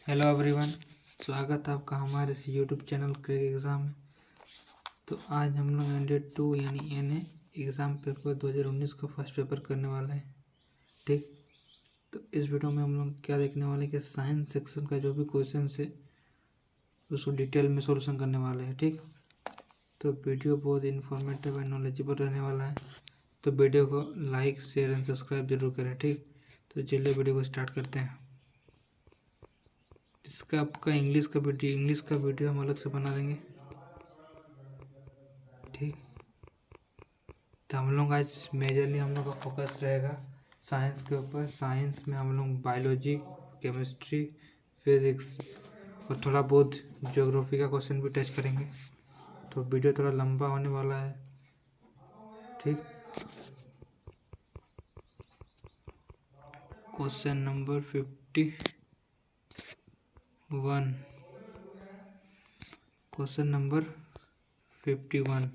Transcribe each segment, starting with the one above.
Hello everyone, स्वागत है आपका हमारे इस यूट्यूब चैनल क्रैक एग्ज़ाम में। तो आज हम लोग एनडीए 2 यानी एनए एग्ज़ाम पेपर 2019 का फर्स्ट पेपर करने वाले हैं। ठीक, तो इस वीडियो में हम लोग क्या देखने वाले हैं कि साइंस सेक्शन का जो भी क्वेश्चन है उसको डिटेल में सॉल्यूशन करने वाले हैं। ठीक, तो वीडियो बहुत इन्फॉर्मेटिव एंड नॉलेजेबल रहने वाला है, तो वीडियो को लाइक शेयर एंड सब्सक्राइब जरूर करें। ठीक, तो चलिए वीडियो को स्टार्ट करते हैं। इसका आपका इंग्लिश का वीडियो हम अलग से बना देंगे। ठीक, तो हम लोग आज मेजरली हम लोग का फोकस रहेगा साइंस के ऊपर। साइंस में हम लोग बायोलॉजी, केमिस्ट्री, फिजिक्स और थोड़ा बहुत ज्योग्राफी का क्वेश्चन भी टच करेंगे। तो वीडियो थोड़ा लंबा होने वाला है। ठीक, question number 51। Question number 51।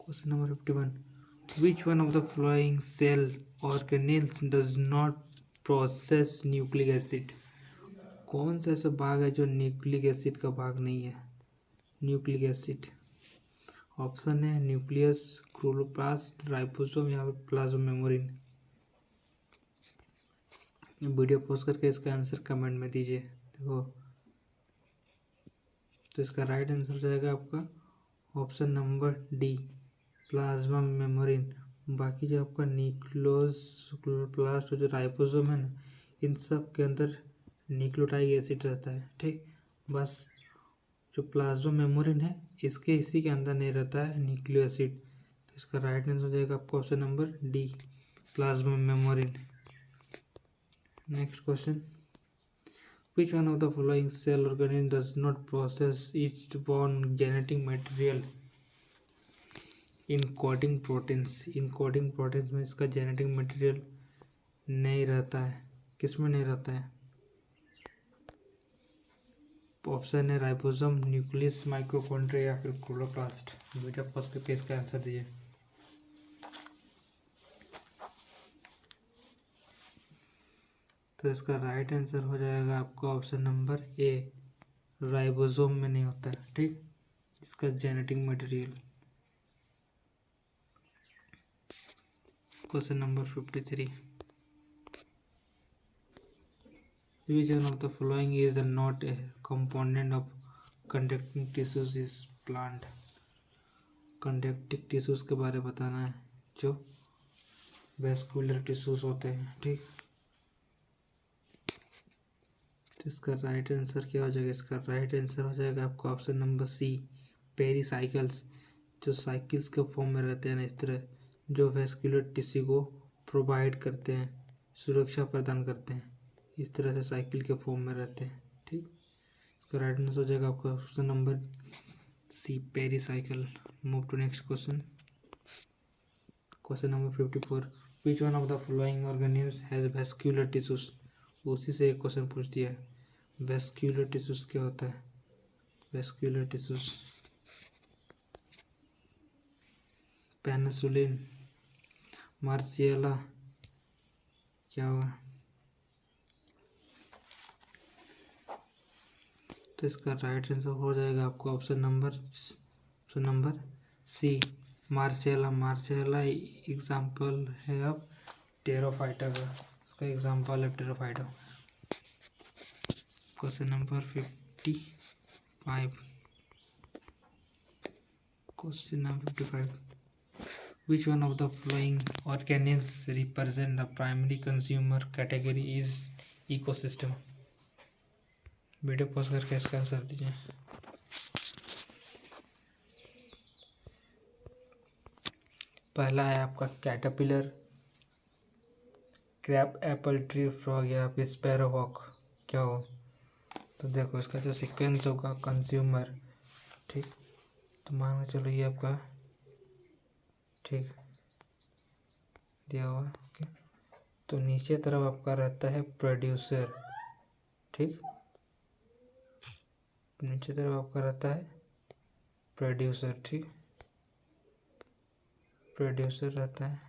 Question number 51. Which one of the following cell organelles does not process nucleic acid? कौन सा ऐसा भाग है जो न्यूक्लिक एसिड का भाग नहीं है? न्यूक्लिक एसिड ऑप्शन है न्यूक्लियस, क्लोरोप्लास्ट, राइबोसोम या प्लाज्मा मेम्ब्रेन। वीडियो पॉज करके इसका आंसर कमेंट में दीजिए। देखो, तो इसका राइट आंसर जाएगा आपका option number D, plasma membrane. बाकी जो आपका न्यूक्लियस, क्लोरोप्लास्ट और जो राइबोसोम है ना, इन सब के अंदर न्यूक्लियोटाइड एसिड रहता है। ठीक, बस जो प्लाज्मा मेम्ब्रेन है इसी के अंदर नहीं रहता है न्यूक्लियो एसिड। तो इसका राइट आंसर हो जाएगा आपका option number D, plasma membrane. Next question, which one of the following cell organism does not process its own genetic material in coding proteins? In coding proteins में इसका genetic material नहीं रहता है। किस में नहीं रहता है? ऑप्शन है राइबोसोम, न्यूक्लियस, माइटोकॉन्ड्रिया या फिर क्लोरोप्लास्ट। वीडियो पॉज करके इसका आंसर दीजिए। तो इसका राइट आंसर हो जाएगा आपका ऑप्शन नंबर ए, राइबोसोम में नहीं होता है। ठीक, इसका genetic material. Question number 53, which one of the following is not a component of conducting tissues is plant? Conductive tissues के बारे में बताना है, जो वेस्कुलर टिश्यूज होते हैं। ठीक, तो इसका राइट आंसर क्या हो जाएगा? इसका राइट आंसर हो जाएगा आपका ऑप्शन नंबर सी, पेरीसाइकिल्स। जो साइकिल्स के फॉर्म में रहते हैं ना, इस तरह जो वेस्कुलर टिश्यू को प्रोवाइड करते हैं, सुरक्षा प्रदान करते हैं, इस तरह से साइकिल के फॉर्म में रहते हैं। ठीक, इसका राइट आंसर हो जाएगा आपका option number C, pericycle. Move to next question. Question number 54, which one of the following organisms has vascular tissues? उसी से एक क्वेश्चन पूछ दिया है। वेस्कुलर टिश्यूज क्या होता है? वेस्कुलर टिश्यूज पेनिसिलिन, मार्सिएला, क्या होगा? तो इसका राइट आंसर हो जाएगा आपको option number C, Marsilea. Marsilea example है अब टेरोफाइटा का, उसका एग्जाम्पल है Pterophyta. Question number 55। Question number 55, which one of the following organisms represent the primary consumer category is ecosystem? Video pause करके इसका आंसर दीजिए। पहला है आपका caterpillar, crab, Apple tree, frog या फिर स्पैरोहॉक। क्या हो? तो देखो, इसका जो सीक्वेंस होगा कंज्यूमर। ठीक, तो मान के चलो ये आपका ठीक दिया हुआ। ओके, तो नीचे तरफ आपका रहता है प्रोड्यूसर। ठीक, नीचे तरफ आपका रहता है प्रोड्यूसर। ठीक, प्रोड्यूसर रहता है।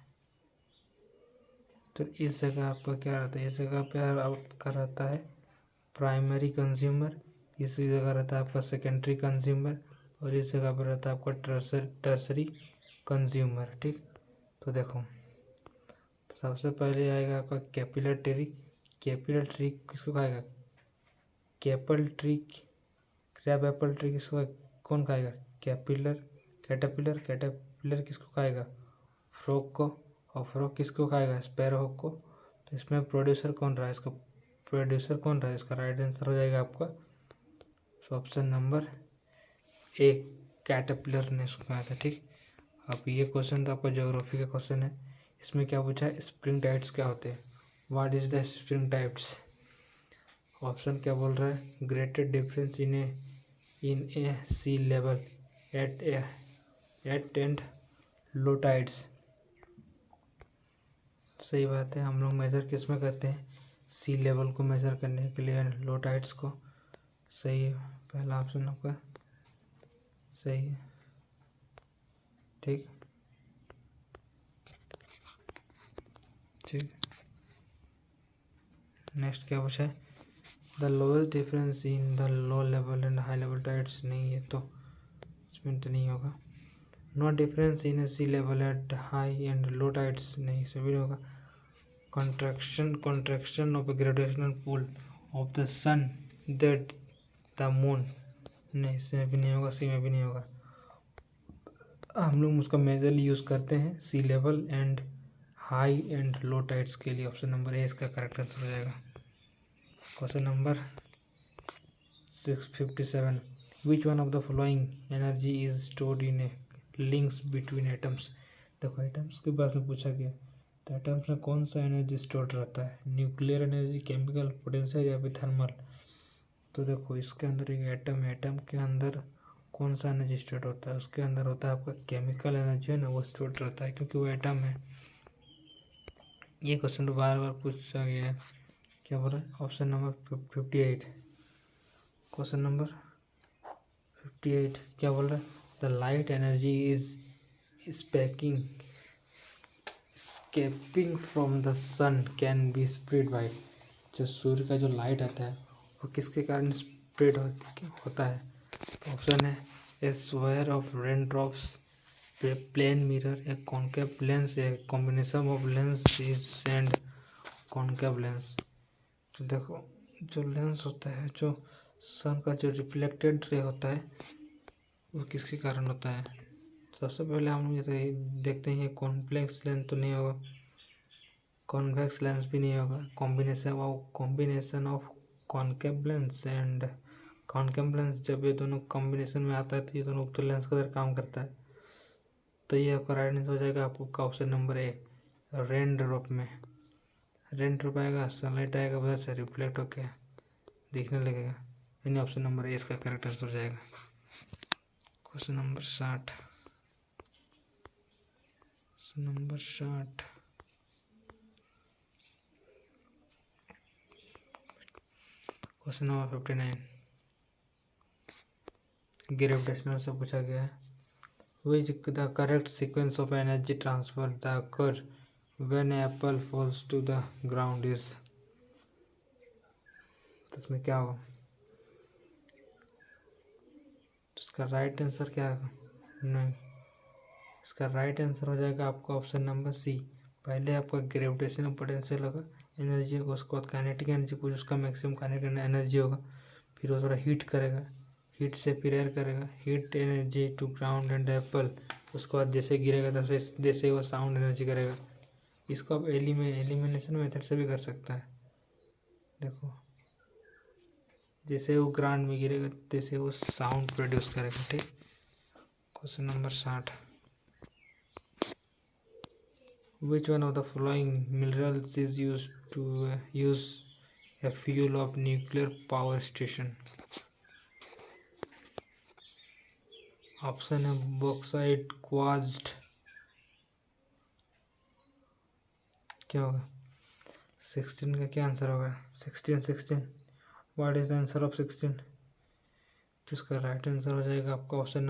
तो इस जगह आपका क्या रहता है? इस जगह पे आपका रहता है प्राइमरी कंज्यूमर, इसी जगह रहता है आपका सेकेंडरी कंज्यूमर, और इस जगह पर रहता है आपका टर्सरी कंज्यूमर। ठीक, तो देखो सबसे पहले आएगा आपका कैपिलर ट्री। कैपिलर ट्री किसको खाएगा? कैपल ट्री, क्रैब एप्पल ट्री किसको कौन खाएगा? कैटरपिलर किसको खाएगा? फ्रॉग को। और फ्रॉग किसको खाएगा? स्पैरो को। तो इसमें प्रोड्यूसर कौन रहा है? इसका राइट आंसर हो जाएगा आपका ऑप्शन नंबर ए, कैटरपिलर ने इसको खाया था। ठीक, अब ये क्वेश्चन तो आपका ज्योग्राफी का क्वेश्चन है। इसमें क्या पूछा है? स्प्रिंग टाइड्स क्या होते हैं? What is the spring tides? Option क्या बोल रहा है? Greatest difference in a sea level at and low tides. सही बात है, हम लोग मेजर किस में करते हैं? सी लेवल को मेजर करने के लिए, लो टाइड्स को। सही है, पहला ऑप्शन आपका सही है। ठीक ठीक, नेक्स्ट क्या पूछा है? The lowest difference in the low level and high level tides. नहीं, ये तो इसमें तो नहीं होगा। No difference in sea level at high and low tides. नहीं, इसमें भी नहीं होगा। contraction of a gravitational pull of the sun that the moon। नहीं, इसमें भी नहीं होगा, सी में भी नहीं होगा। हम लोग उसका मेजरली यूज़ करते हैं sea level and high and low tides के लिए। ऑप्शन नंबर ए इसका करेक्ट आंसर हो जाएगा। Question number 657, which one of the following energy is stored in A links between atoms. देखो एटम्स के बारे में पूछा गया, तो एटम्स में कौन सा एनर्जी स्टोर्ड रहता है? न्यूक्लियर एनर्जी, केमिकल, पोटेंशियल या फिर थर्मल। तो देखो इसके अंदर एक एटम है, एटम के अंदर कौन सा एनर्जी स्टोर्ड होता है? उसके अंदर होता है आपका केमिकल एनर्जी है ना, वो स्टोर्ड रहता है क्योंकि वो एटम है। ये क्वेश्चन तो बार बार पूछा गया है। क्या बोल रहा है? ऑप्शन नंबर 58, क्वेश्चन नंबर 58 क्या बोल रहा है? The light energy is escaping from the sun can be spread by। जो सूर्य का जो लाइट आता है वो किसके कारण स्प्रेड होता है? ऑप्शन है a square of rain drops, plane mirror, a concave lens, a combination of lens is and concave lens. तो देखो जो लेंस होता है, जो सन का जो रिफ्लेक्टेड रे होता है वो किसके कारण होता है? सबसे पहले हम लोग जैसे देखते हैं कॉन्वेक्स लेंस तो नहीं होगा, कॉन्वेक्स लेंस भी नहीं होगा। Combination of concave lens and concave lens, जब ये दोनों कॉम्बिनेशन में आता है तो ये दोनों तो लेंस का तरह काम करता है। तो ये आपका राइट आंसर हो जाएगा आपका ऑप्शन नंबर ए, रेन ड्रॉप में। रेन ड्रॉप आएगा, सनलाइट आएगा, उधर से रिफ्लेक्ट होकर दिखने लगेगा, यानी ऑप्शन नंबर ए इसका करेक्ट आंसर हो जाएगा। Question number 60, number 60, question number 59 gravitational से पूछा गया है। Which the correct sequence of energy transfer the occur when apple falls to the ground is. तो इसमें क्या होगा? इसका राइट आंसर क्या है? नहीं, इसका राइट आंसर हो जाएगा आपका ऑप्शन नंबर सी। पहले आपका ग्रेविटेशनल पोटेंशियल होगा, एनर्जी होगा, उसके बाद काइनेटिक एनर्जी पूछ, उसका मैक्सिमम काइनेटिक एनर्जी होगा, फिर वो थोड़ा हीट करेगा, हीट से फिर एयर करेगा, heat energy to ground and apple, उसके बाद जैसे गिरेगा तब जैसे वो साउंड एनर्जी करेगा। इसको आप एलिमिनेशन मेथड से भी कर सकता है। देखो जैसे वो ग्राउंड में गिरेगा जैसे वो साउंड प्रोड्यूस करेगा। ठीक, question number 60, which one of the following minerals is used to use a fuel of nuclear power station? Option है बॉक्साइट, क्वार्ट्ज। क्या होगा? 16 का क्या आंसर होगा? 16 what is the answer of 16? तो इसका राइट आंसर हो जाएगा आपका ऑप्शन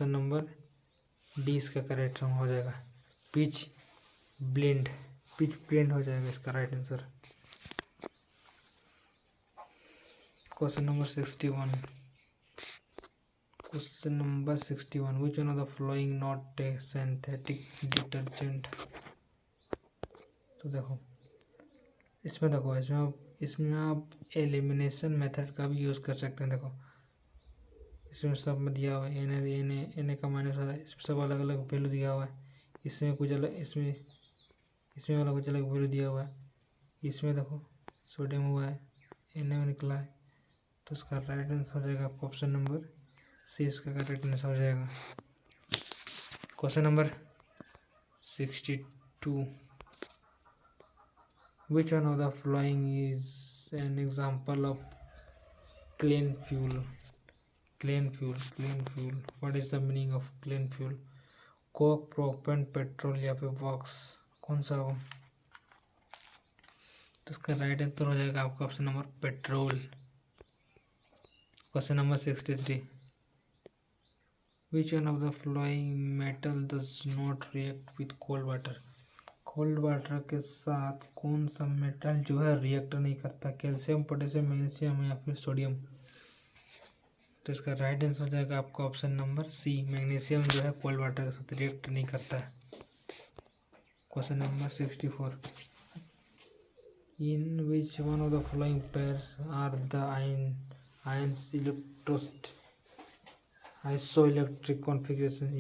नंबर डी, इसका करेक्ट हो जाएगा पिच ब्लेंड हो जाएगा इसका right answer. Question number 61, which one of the flowing not a synthetic detergent. तो देखो इसमें आप एलिमिनेशन मेथड का भी यूज़ कर सकते हैं। देखो इसमें सब में दिया हुआ है, एन का माइनस हो रहा है, इसमें सब अलग अलग वैल्यू दिया हुआ है। इसमें कुछ अलग, इसमें वाला कुछ अलग वैल्यू दिया हुआ है। इसमें देखो सोडियम हुआ है, एन में निकला है, तो इसका राइट आंसर हो जाएगा आपका ऑप्शन नंबर सी, इसका करेक्ट आंसर हो जाएगा। Question number 62, which one of the following is an example of clean fuel. Clean fuel, what is the meaning of clean fuel. Coke, propane, petrol या फिर वॉक्स, कौन सा हो। तो इसका राइट आंसर हो जाएगा आपका option number petrol. Question number 63, which one of the flowing metal does not react with cold water. Cold water के साथ कौन सा मेटल जो है रिएक्ट नहीं करता, कैल्शियम, पोटेशियम, मैग्नीशियम या फिर सोडियम। तो इसका राइट आंसर हो जाएगा आपका ऑप्शन नंबर सी, मैग्नीशियम जो है कोल्ड वाटर के साथ रिएक्ट नहीं करता है। Question number 64, in which one of the following pairs are the ions isoelectric configuration.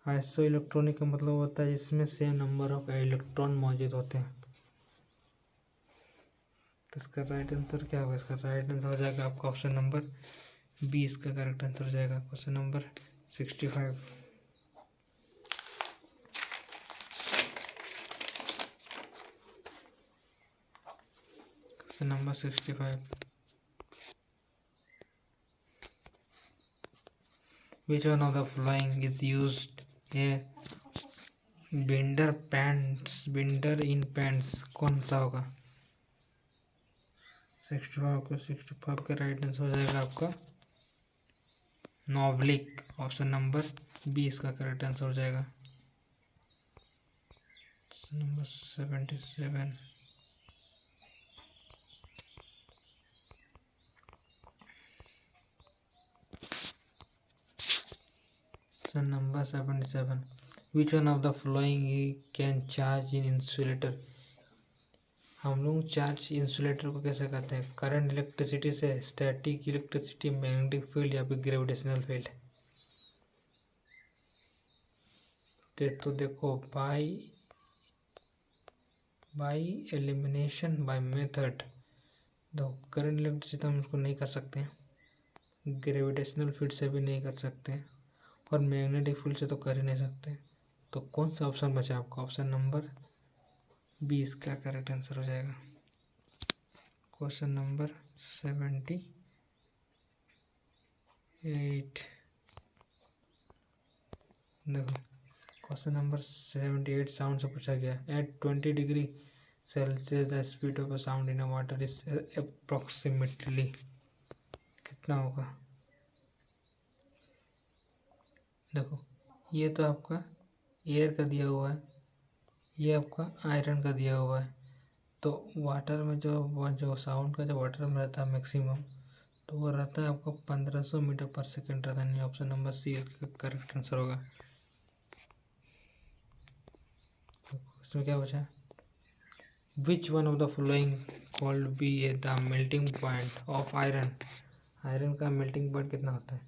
Isoelectronic का मतलब होता है जिसमें सेम नंबर ऑफ इलेक्ट्रॉन मौजूद होते हैं। तो इसका राइट आंसर क्या होगा, इसका राइट आंसर हो जाएगा आपका ऑप्शन नंबर बी, इसका करेक्ट आंसर हो जाएगा। Question number 65, question number 65, which one of the following is used A binder in pants, कौन सा होगा। 65 का राइट आंसर हो जाएगा आपका नॉब्लिक, ऑप्शन नंबर बी, इसका करेक्ट आंसर हो जाएगा। Number 77, number 77, which one of the following can charge in insulator. हम लोग चार्ज इंसुलेटर को कैसे करते हैं, करंट इलेक्ट्रिसिटी से, स्टैटिक इलेक्ट्रिसिटी, मैग्नेटिक फील्ड या फिर ग्रेविटेशनल फील्ड। तो देखो बाय एलिमिनेशन बाय मेथड। तो करंट इलेक्ट्रिसिटी हम उसको नहीं कर सकते हैं, ग्रेविटेशनल फील्ड से भी नहीं कर सकते हैं, और मैग्नेटिक फील्ड से तो कर ही नहीं सकते। तो कौन सा ऑप्शन बचा आपका, ऑप्शन नंबर बी, इसका करेक्ट आंसर हो जाएगा। क्वेश्चन नंबर 78, देखो क्वेश्चन नंबर 78 साउंड से पूछा गया। At 20 degree Celsius the speed of a sound in a water is approximately, कितना होगा। देखो ये तो आपका एयर का दिया हुआ है, ये आपका आयरन का दिया हुआ है। तो वाटर में जो साउंड का जो वाटर में रहता है मैक्सिमम, तो वो रहता है आपका 1500 मीटर पर सेकेंड रहता है। ऑप्शन नंबर सी इसका करेक्ट आंसर होगा। इसमें क्या बचा, which one of the following could be a the melting point of iron. Iron का मेल्टिंग पॉइंट कितना होता है,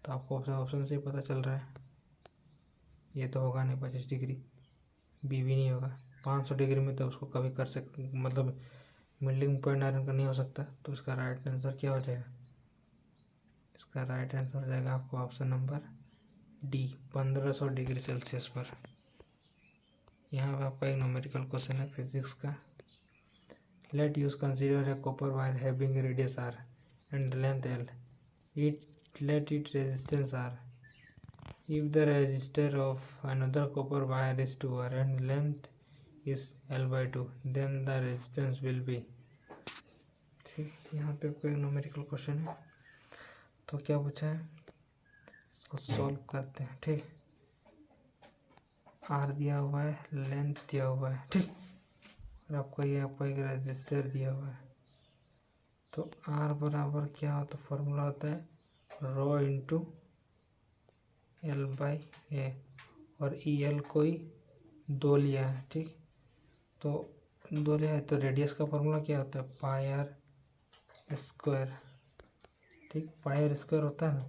तो आपको ऑप्शन से पता चल रहा है। ये तो होगा नहीं 25 डिग्री, बी भी नहीं होगा। 500 डिग्री में तो उसको कभी कर सकते, मतलब मेल्टिंग पॉइंट आयरन का नहीं हो सकता। तो इसका राइट आंसर क्या हो जाएगा, इसका राइट आंसर हो जाएगा आपको option number D, 1500 degree Celsius पर। यहाँ पर आपका एक न्यूमेरिकल क्वेश्चन है फिजिक्स का। Let us consider a copper wire having radius R and length L, let its resistance R. If the resistor of another copper wire is 2R and length is L/2, then the resistance will be। ठीक, यहाँ पे कोई numerical question है, तो क्या पूछा है, इसको सॉल्व करते हैं। ठीक, R दिया हुआ है, लेंथ दिया हुआ है, ठीक, और आपका एक रेजिस्टर दिया हुआ है। तो R बराबर क्या होता है, फॉर्मूला होता है रो इंटू L बाई ए, और EL कोई 2 लिया है, ठीक। तो 2 लिया है तो रेडियस का फॉर्मूला क्या होता है, पाई आर स्क्वायर, ठीक। पाई आर स्क्वायर होता है ना।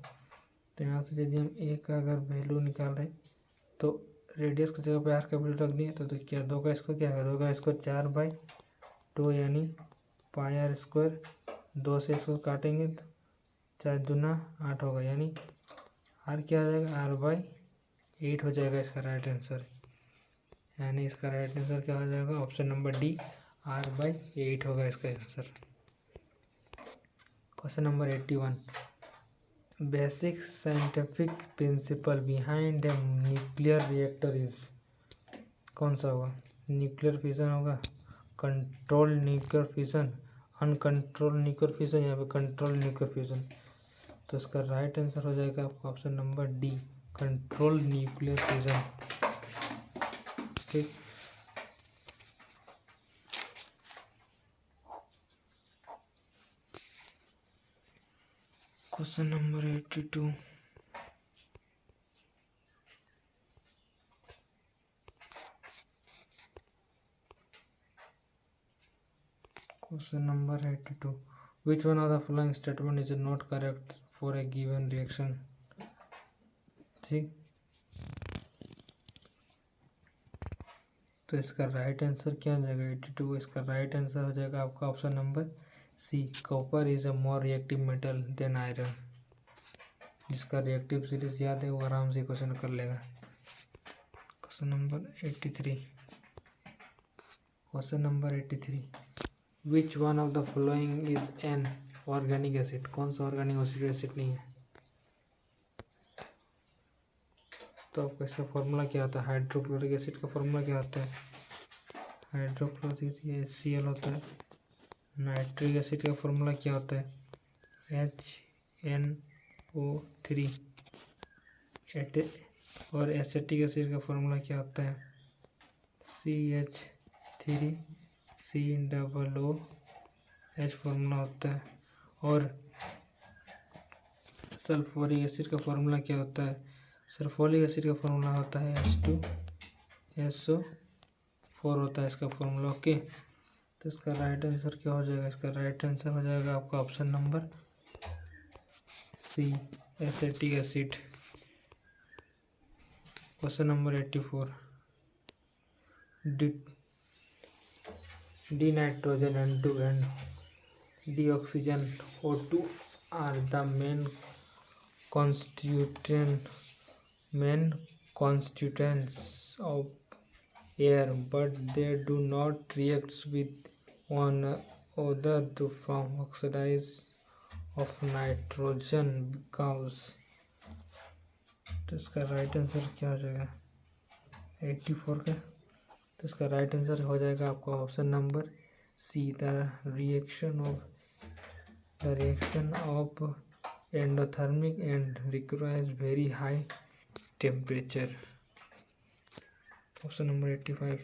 तो यहाँ से यदि हम ए का अगर वैल्यू निकाल रहे हैं तो रेडियस की जगह पे आर का वैल्यू रख दिए तो क्या 2 का स्क्वायर क्या है, 2 का स्क्वायर 4/2 यानी पाई आर स्क्वायर। 2 से इसको काटेंगे तो 4 दूना 8 होगा, यानी आर क्या हो जाएगा, R/8 हो जाएगा इसका राइट आंसर। यानी इसका राइट आंसर क्या हो जाएगा, ऑप्शन नंबर डी R/8 होगा इसका answer. Question number 81, basic scientific principle behind a nuclear reactor is, कौन सा होगा, न्यूक्लियर फिशन होगा, control nuclear fission, uncontrol nuclear fission, या फिर कंट्रोल न्यूक्लियर फिशन। तो इसका राइट आंसर हो जाएगा आपका option number D, control nuclear fission, ठीक। Question number 82, question number 82, which one of the following statement is not correct for a given reaction, ठीक। तो इसका राइट आंसर क्या हो जाएगा 82, इसका राइट आंसर हो जाएगा आपका option number C, copper is a more reactive metal than iron. जिसका रिएक्टिव सीरीज याद है वो आराम से क्वेश्चन कर लेगा। Question number 83, question number 83, which one of the following is an organic acid, कौन सा ऑर्गेनिक एसिड नहीं है। तो आपका इसका फॉर्मूला क्या होता है, हाइड्रोक्लोरिक एसिड का फॉर्मूला क्या होता है, हाइड्रोक्लोरिक HCl होता है। नाइट्रिक एसिड का फॉर्मूला क्या होता है, HNO3, और एसिटिक एसिड का फॉर्मूला क्या होता है, CH3COOH फॉर्मूला होता है। और सल्फ्यूरिक एसिड का फॉर्मूला क्या होता है, सल्फ्यूरिक एसिड का फॉर्मूला होता है H2SO4 होता है इसका फॉर्मूला, ओके। तो इसका राइट आंसर क्या हो जाएगा, इसका राइट आंसर हो जाएगा आपका option number C, acetic acid. Question number 84, dinitrogen N2 and dioxygen O2 are the main constituents of air, but they do not react with one another to form oxides of nitrogen because। तो इसका right answer क्या हो जाएगा 84 का। तो इसका right answer हो जाएगा आपका option number C, the reaction of endothermic and requires very high temperature. Option number 85,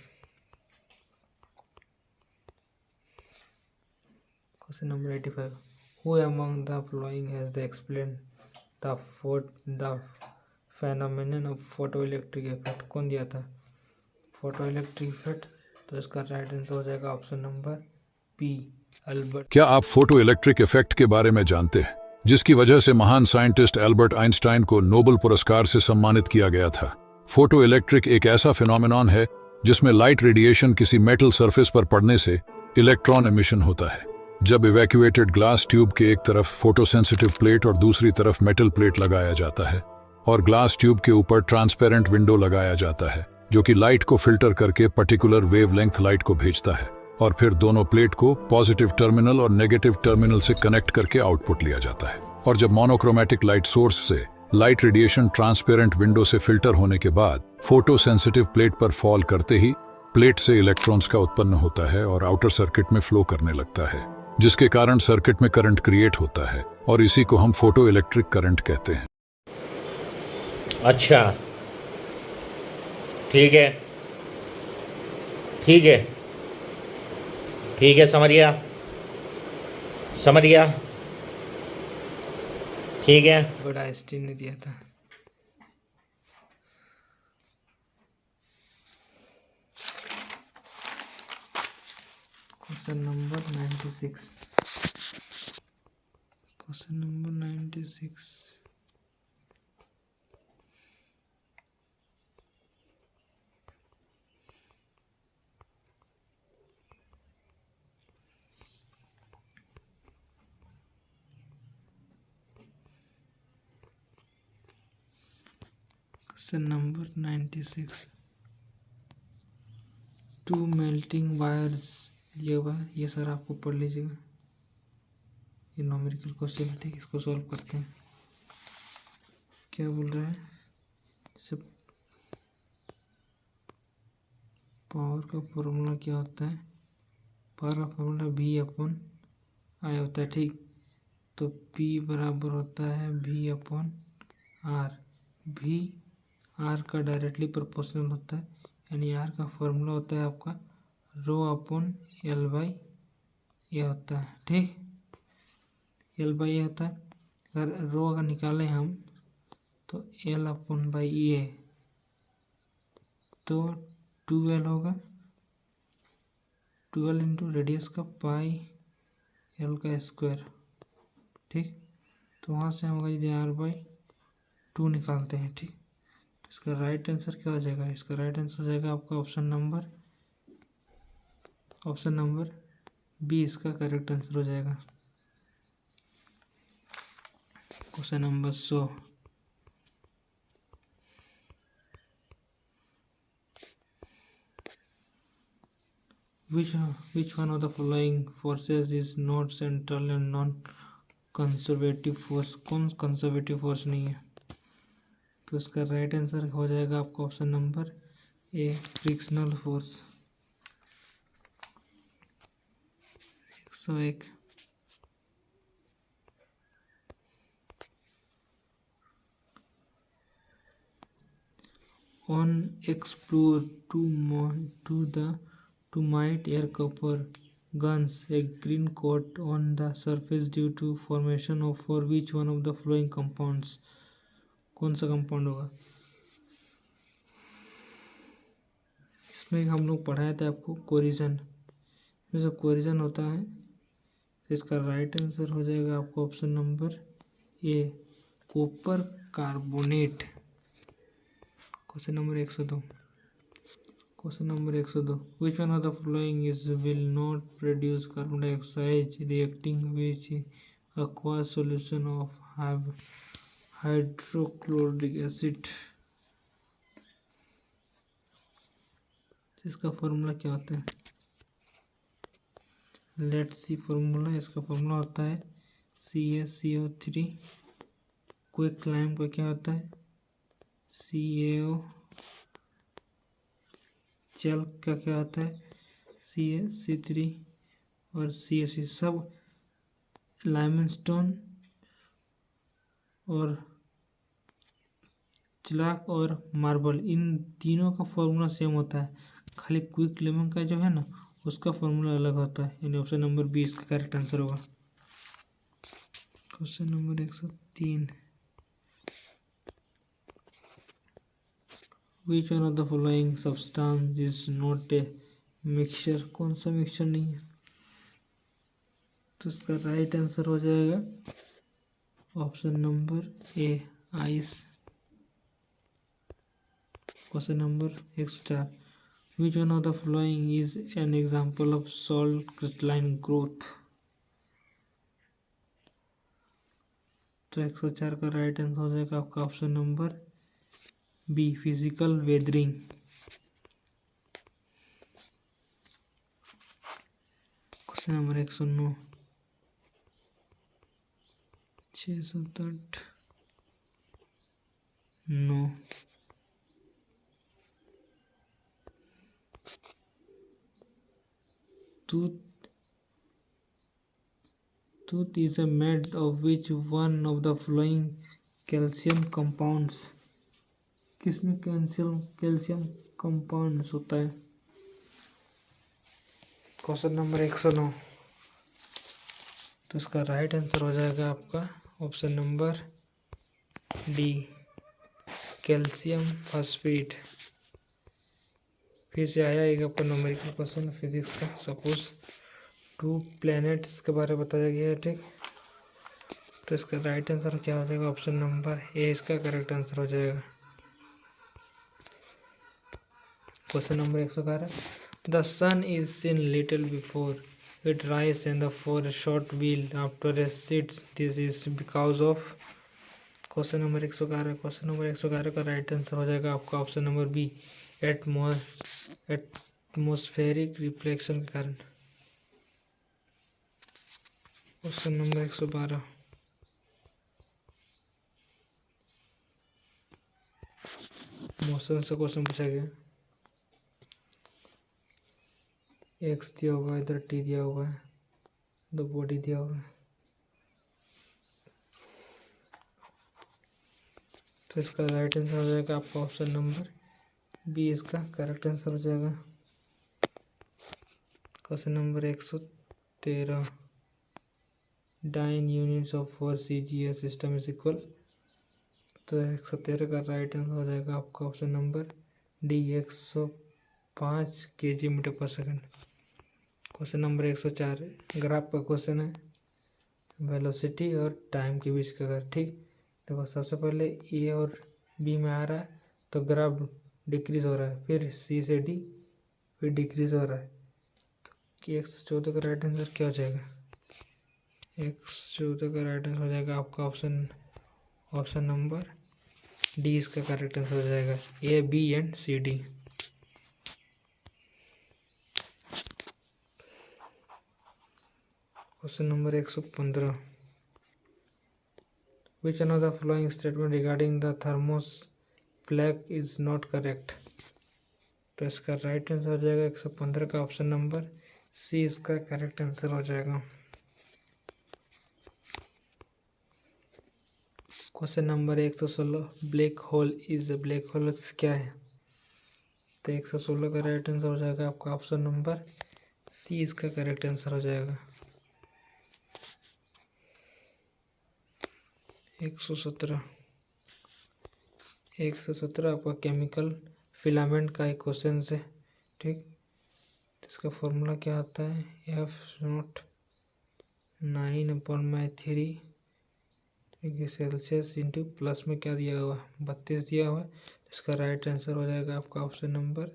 question number 85, who among the following has the explain the phenomenon of photo electric effect, कौन दिया था, photo electric effect. तो इसका right answer हो जाएगा option number P, Albert. क्या आप photo electric effect के बारे में जानते हैं, जिसकी वजह से महान साइंटिस्ट एल्बर्ट आइंस्टाइन को नोबेल पुरस्कार से सम्मानित किया गया था। फोटो इलेक्ट्रिक एक ऐसा फिनोमेनॉन है जिसमें लाइट रेडिएशन किसी मेटल सरफेस पर पड़ने से इलेक्ट्रॉन एमिशन होता है। जब इवैक्यूएटेड ग्लास ट्यूब के एक तरफ फोटोसेंसिटिव प्लेट और दूसरी तरफ मेटल प्लेट लगाया जाता है और ग्लास ट्यूब के ऊपर ट्रांसपेरेंट विंडो लगाया जाता है जो कि लाइट को फिल्टर करके पर्टिकुलर वेवलेंथ लाइट को भेजता है, और फिर दोनों प्लेट को पॉजिटिव टर्मिनल और नेगेटिव टर्मिनल से कनेक्ट करके आउटपुट लिया जाता है। और जब मोनोक्रोमैटिक लाइट सोर्स से लाइट रेडिएशन ट्रांसपेरेंट विंडो से फिल्टर होने के बाद फोटो सेंसिटिव प्लेट पर फॉल करते ही प्लेट से इलेक्ट्रॉन्स का उत्पन्न होता है और आउटर सर्किट में फ्लो करने लगता है, जिसके कारण सर्किट में करंट क्रिएट होता है और इसी को हम फोटो इलेक्ट्रिक करंट कहते हैं। अच्छा, ठीक है ठीक है ठीक है, समझ गया। समझ गया? ठीक है। बड़ा स्टील ने दिया था। Question number 96। Question number 96। Question number 96। Two melting wires दिया हुआ है, ये सर आपको पढ़ लीजिएगा। ये न्यूमेरिकल क्वेश्चन है, ठीक, इसको सॉल्व करते हैं। क्या बोल रहा है? सब पावर का फॉर्मूला क्या होता है? पावर का फॉर्मूला V अपॉन I होता है, ठीक। तो P बराबर होता है V upon R। V R का डायरेक्टली प्रोपोर्शनल होता है, यानी R का फॉर्मूला होता है आपका रो अपॉन L बाई ए होता है, ठीक। L बाई ए होता है। अगर रो अगर निकालें हम तो L अपॉन बाई ए, तो 2L होगा। 12 इंटू रेडियस का पाई L का स्क्वायर, ठीक। तो वहाँ से हम यदि R/2 निकालते हैं, ठीक। इसका राइट आंसर क्या हो जाएगा? इसका राइट आंसर हो जाएगा आपका ऑप्शन नंबर बी, इसका करेक्ट आंसर हो जाएगा। Question number 100। Which one of the following forces is not central and non-conservative force? कौन कंजर्वेटिव फोर्स नहीं है? तो इसका राइट आंसर हो जाएगा आपका option number A, frictional force. 101। On explore to might air copper guns a green coat on the surface due to formation of for which one of the following compounds? कौन सा compound होगा? इसमें हम लोग पढ़ाए थे आपको कोरिजन, जैसे कोरिजन होता है। तो इसका राइट आंसर हो जाएगा आपका option number A, copper carbonate. Question number 102। Question number 102। Which one of the following is will not produce carbon dioxide reacting which aqueous solution of hydrochloric acid? इसका formula क्या होता है? Let's see formula. इसका formula होता है CaCO3। Quick lime का क्या होता है? CaO। जल का क्या होता है? CaC3 और CaC। सब लाइमस्टोन और चिलाक और मार्बल, इन तीनों का फॉर्मूला सेम होता है, खाली क्विक लेमन का जो है ना, उसका फॉर्मूला अलग होता है। यानी ऑप्शन नंबर बी इसका करेक्ट आंसर होगा। Question number 103। Which one of the following substance is not a mixture? कौन सा मिक्सचर नहीं है? तो इसका राइट आंसर हो जाएगा option number A, ice. Question number 104। Which one of the following is an example of salt crystalline growth? तो 104 का राइट आंसर हो जाएगा आपका option number B, physical weathering. Question number 109। 608 9। Tooth is made of which one of the following calcium compounds? किसमें calcium compounds होता है? Question number 109। तो इसका राइट आंसर हो जाएगा आपका option number D, calcium phosphate. फिर से आया एक आपका न्यूमेरिकल क्वेश्चन फिजिक्स का। सपोज 2 प्लैनेट्स के बारे में बताया गया है, ठीक। तो इसका राइट आंसर क्या हो जाएगा? ऑप्शन नंबर ए इसका करेक्ट आंसर हो जाएगा। Question number 111, the sun is seen little before it rise and the for a short while after a sets, this is because of. Question number 111, question number 111 का right answer हो जाएगा आपका option number B, atmospheric reflection के कारण। Question number 112, motion से question पूछा गया। X दिया हुआ है, इधर टी दिया हुआ है, दो बॉडी दिया हुआ है। तो इसका राइट आंसर हो जाएगा आपका ऑप्शन नंबर बी, इसका करेक्ट आंसर हो जाएगा। Question number 113, dyne units of 4 CGS system is equal. तो 113 का राइट आंसर हो जाएगा आपका option number D, 105 kg/s। Question number 104, graph का क्वेश्चन है, वेलोसिटी और टाइम के बीच का अगर, ठीक। देखो सबसे पहले ए और बी में आ रहा है तो ग्राफ डिक्रीज हो रहा है, फिर सी से डी, फिर डिक्रीज हो रहा है। तो 114 का राइट आंसर क्या हो जाएगा? 114 का राइट आंसर हो जाएगा आपका ऑप्शन नंबर डी, इसका करेक्ट आंसर हो जाएगा। A B and C D. Question number 115, which one of the following statement regarding the thermos flag is not correct? तो इसका राइट आंसर हो जाएगा 115 का ऑप्शन नंबर सी, इसका करेक्ट आंसर हो जाएगा। Question number 116, black hole is a black hole क्या है? तो 116 का राइट आंसर हो जाएगा आपका ऑप्शन नंबर सी, इसका करेक्ट आंसर हो जाएगा। 117 आपका केमिकल फिलामेंट का एक क्वेश्चन से, ठीक। तो इसका फॉर्मूला क्या आता है? F0 9/3 सेल्सियस इंटू प्लस में क्या दिया हुआ? 32 दिया हुआ है। तो इसका राइट आंसर हो जाएगा आपका ऑप्शन नंबर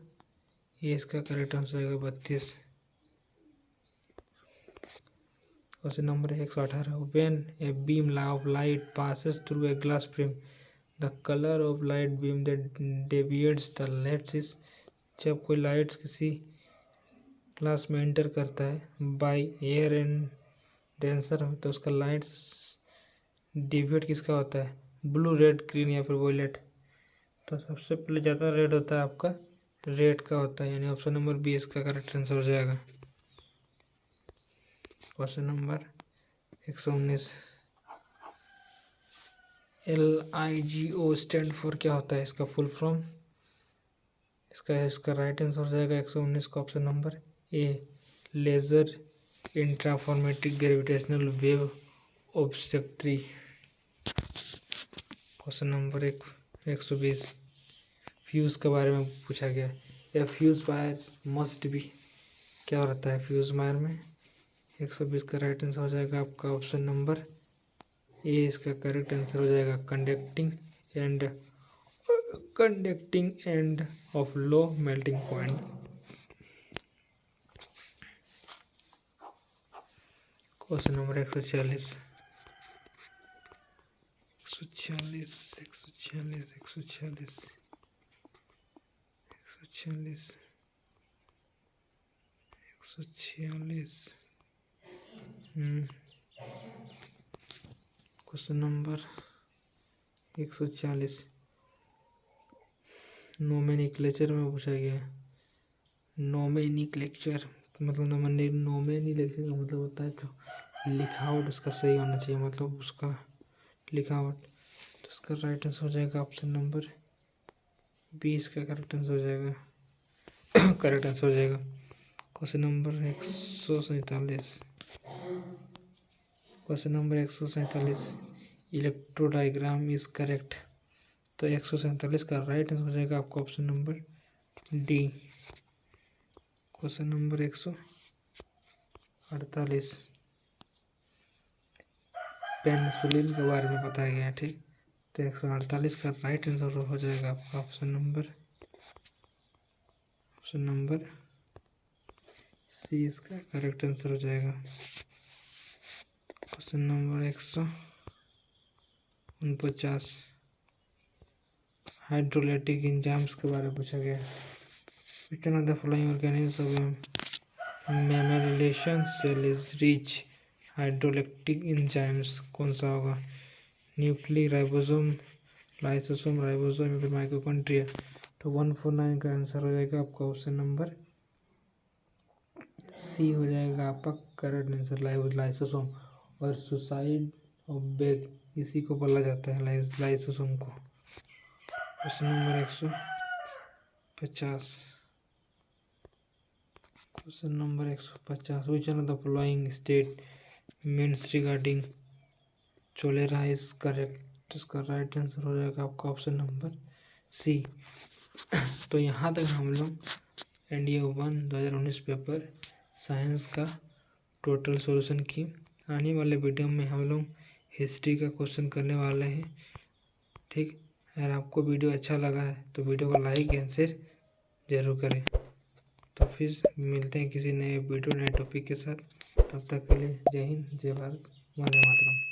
ए, इसका करेक्ट आंसर हो जाएगा 32। Question number 118, when a beam of light passes through a glass frame, the color of light beam that deviates the light is। जब कोई लाइट किसी ग्लास में एंटर करता है बाय एयर एंड डेंसर में, तो उसका लाइट डेविएट किसका होता है? ब्लू, रेड, ग्रीन या फिर वॉयलेट? तो सबसे पहले ज़्यादा रेड होता है आपका, रेड का होता है, यानी ऑप्शन नंबर बी इसका करेक्ट आंसर हो जाएगा। Question number 119, LIGO stand for क्या होता है? इसका फुल फॉर्म, इसका राइट आंसर हो जाएगा 119 का option number A, laser interferometric gravitational wave observatory. Question number 120, fuse के बारे में पूछा गया है। या फ्यूज़ वायर मस्ट बी, क्या रहता है फ्यूज़ वायर में? 120 का राइट आंसर हो जाएगा आपका ऑप्शन नंबर ए, इसका करेक्ट आंसर हो जाएगा conducting end of low melting point. Question number 146, 146। Question number 140, nomenclature में पूछा गया है। नोमेनक्लेचर मतलब नोमेनक्लेचर का मतलब होता है जो लिखावट उसका सही होना चाहिए, मतलब उसका लिखावट। तो इसका राइट आंसर हो जाएगा ऑप्शन नंबर बी, इसका करेक्ट आंसर हो जाएगा करेक्ट आंसर हो जाएगा। Question number 147, question number 147 electrodiagram is correct. तो 147 का राइट आंसर हो जाएगा आपका option number D. Question number 148 penicillin के बारे में बताया गया है, ठीक। तो 148 का राइट आंसर हो जाएगा आपका ऑप्शन नंबर सी, इसका करेक्ट आंसर हो जाएगा। क्वेश्चन नंबर 149 हाइड्रोलाइटिक एंजाइम्स के बारे में पूछा गया है। Which one of the following organisms of mammalian cell is rich hydrolytic enzymes? कौन सा होगा? न्यूक्ली, राइबोसोम, लाइसोसोम, राइबोसोम या फिर माइटोकॉन्ड्रिया? तो 149 का आंसर हो जाएगा आपका ऑप्शन नंबर सी हो जाएगा आपका करेक्ट आंसर, लाइसोसोम। और सुसाइड ऑफ बेग इसी को बोला जाता है, लाइसोसोम को। Question number 150 question number 150 which one of the following statements regarding cholera is correct? इसका राइट आंसर हो जाएगा आपका ऑप्शन नंबर सी। तो यहाँ तक हम लोग NDA 1 2019 पेपर साइंस का टोटल सॉल्यूशन की। आने वाले वीडियो में हम लोग हिस्ट्री का क्वेश्चन करने वाले हैं, ठीक। अगर आपको वीडियो अच्छा लगा है तो वीडियो को लाइक एंड शेयर जरूर करें। तो फिर मिलते हैं किसी नए वीडियो नए टॉपिक के साथ। तब तक के लिए जय हिंद, जय भारत, वंदे मातरम।